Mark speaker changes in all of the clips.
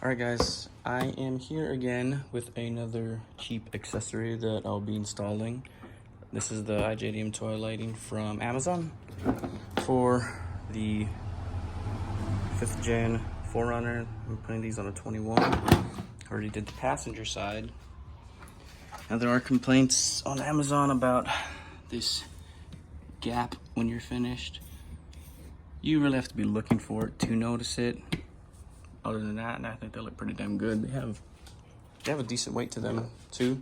Speaker 1: Alright guys, I am here again with another cheap accessory that I'll be installing. This is the IJDM toy lighting from Amazon for the 5th gen 4Runner. I'm putting these on a 21. Already did the passenger side. Now there are complaints on Amazon about this gap when you're finished. You really have to be looking for it to notice it. Other than that, and I think they look pretty damn good. They have a decent weight to them too.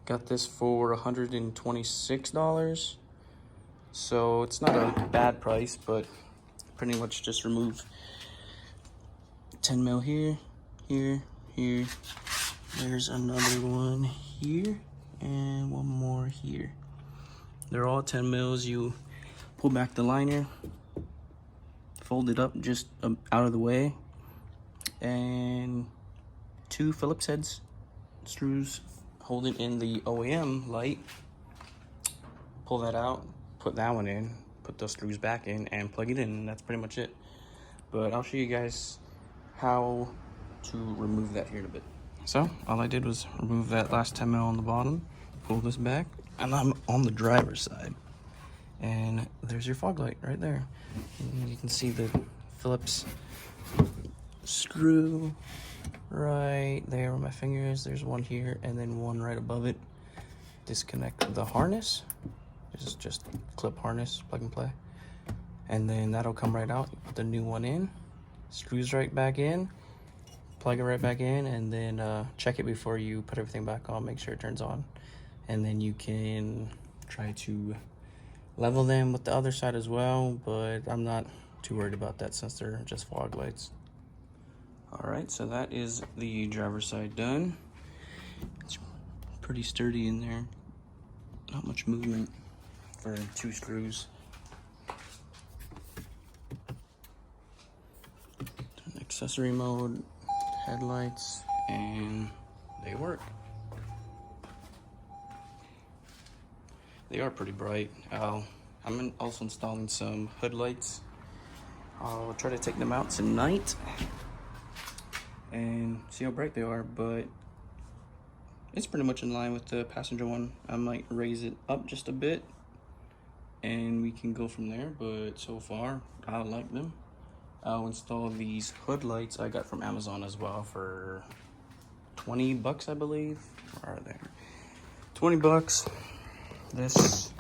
Speaker 1: Got this for $126, so it's not a bad price, but pretty much just remove 10 mil here, here. There's another one here and one more here. They're all 10 mils. You pull back the liner, fold it up just out of the way, and 2 Phillips heads screws holding in the OEM light. Pull that out, put that one in, put those screws back in, and plug it in, and that's pretty much it. But I'll show you guys how to remove that here in a bit. So all I did was remove that last 10 mil on the bottom, pull this back, and I'm on the driver's side, and there's your fog light right there. And you can see the Phillips screw right there where my finger is. There's one here and then one right above it. Disconnect the harness. This is just clip harness, plug and play, and then that'll come right out. Put the new one in, screws right back in, plug it right back in, and then check it before you put everything back on. Make sure it turns on, and then you can try to level them with the other side as well, but I'm not too worried about that since they're just fog lights. Alright, so that is the driver's side done. It's pretty sturdy in there. Not much movement for 2 screws. Turn accessory mode, headlights, and they work. They are pretty bright. I'm also installing some hood lights. I'll try to take them out tonight and see how bright they are, but it's pretty much in line with the passenger one. I might raise it up just a bit and we can go from there, but so far I like them. I'll install these hood lights I got from Amazon as well for 20 bucks, I believe. Where are they? 20 bucks. This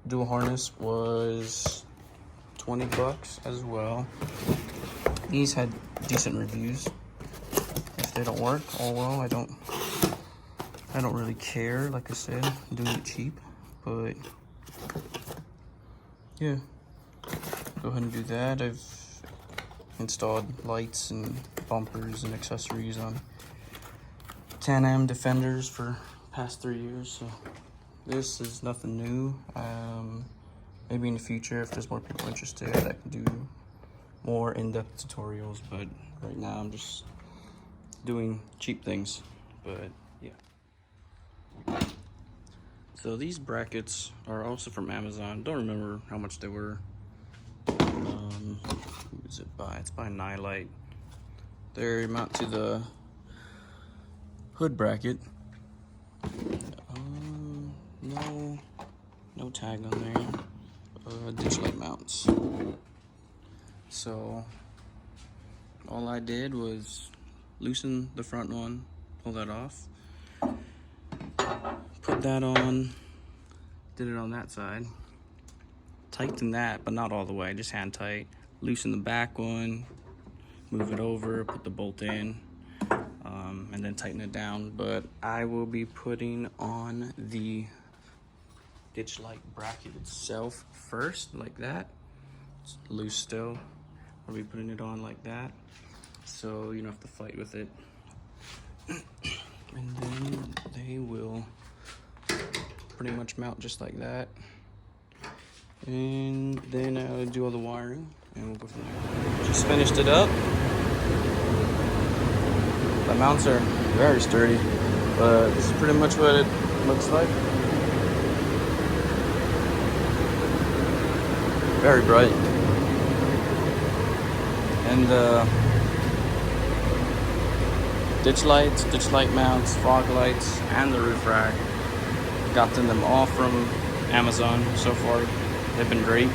Speaker 1: dual harness was 20 bucks as well. These had decent reviews. If they don't work, oh well. I don't really care. Like I said, I'm doing it cheap, but yeah, go ahead and do that. I've installed lights and bumpers and accessories on Can-Am Defenders for past 3 years, so this is nothing new. Maybe in the future, if there's more people interested, I can do more in-depth tutorials, but right now I'm just doing cheap things. But yeah, so these brackets are also from Amazon. Don't remember how much they were. Who is it by? It's by Nightlight. They mount to the hood bracket. No tag on there. Ditch light mounts. So all I did was loosen the front one, pull that off, put that on, did it on that side, tighten that, but not all the way, just hand tight, loosen the back one, move it over, put the bolt in, and then tighten it down. But I will be putting on the ditch light bracket itself first, like that. It's loose still. I'll be putting it on like that, so you don't have to fight with it. And then they will pretty much mount just like that. And then I'll do all the wiring and we'll go from there. Just finished it up. The mounts are very sturdy, but this is pretty much what it looks like. Very bright. And ditch light mounts, fog lights, and the roof rack. Gotten them all from Amazon so far. They've been great,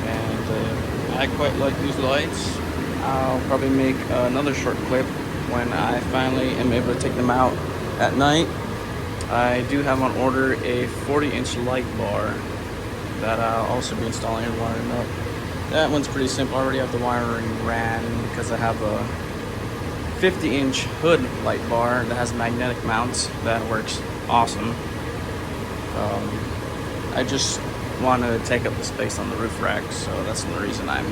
Speaker 1: and I quite like these lights. I'll probably make another short clip when I finally am able to take them out at night. I do have on order a 40-inch light bar that I'll also be installing and wiring up. That one's pretty simple. I already have the wiring ran because I have a 50-inch hood light bar that has magnetic mounts that works awesome. I just want to take up the space on the roof rack, so that's the reason I'm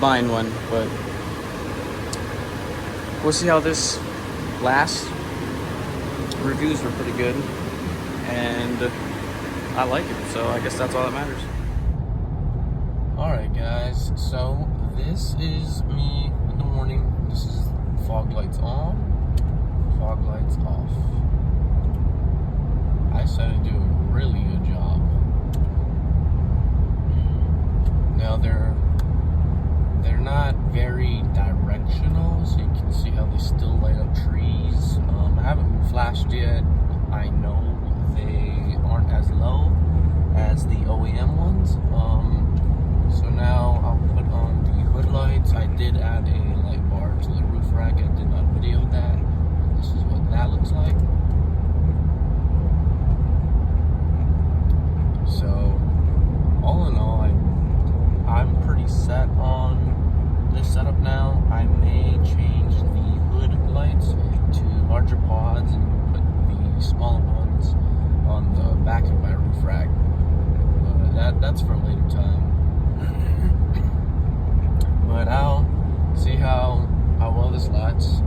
Speaker 1: buying one. But we'll see how this lasts. Reviews were pretty good, and I like it, so I guess that's all that matters. Alright guys, so this is me in the morning. This is fog lights on, fog lights off. I said I do a really good job. Now they're not very directional, so you can see how they still light up trees. I haven't been flashed yet. I know they aren't as low as the OEM ones. So now I'll put on the hood lights. I did add a light bar to the roof rack. I did not video that. This is what that looks like. So all in all, I'm pretty set on this setup now. I may change the hood lights to larger pods and put the smaller ones on the back of my roof rack. That's for a later time. But I'll see how well this lights.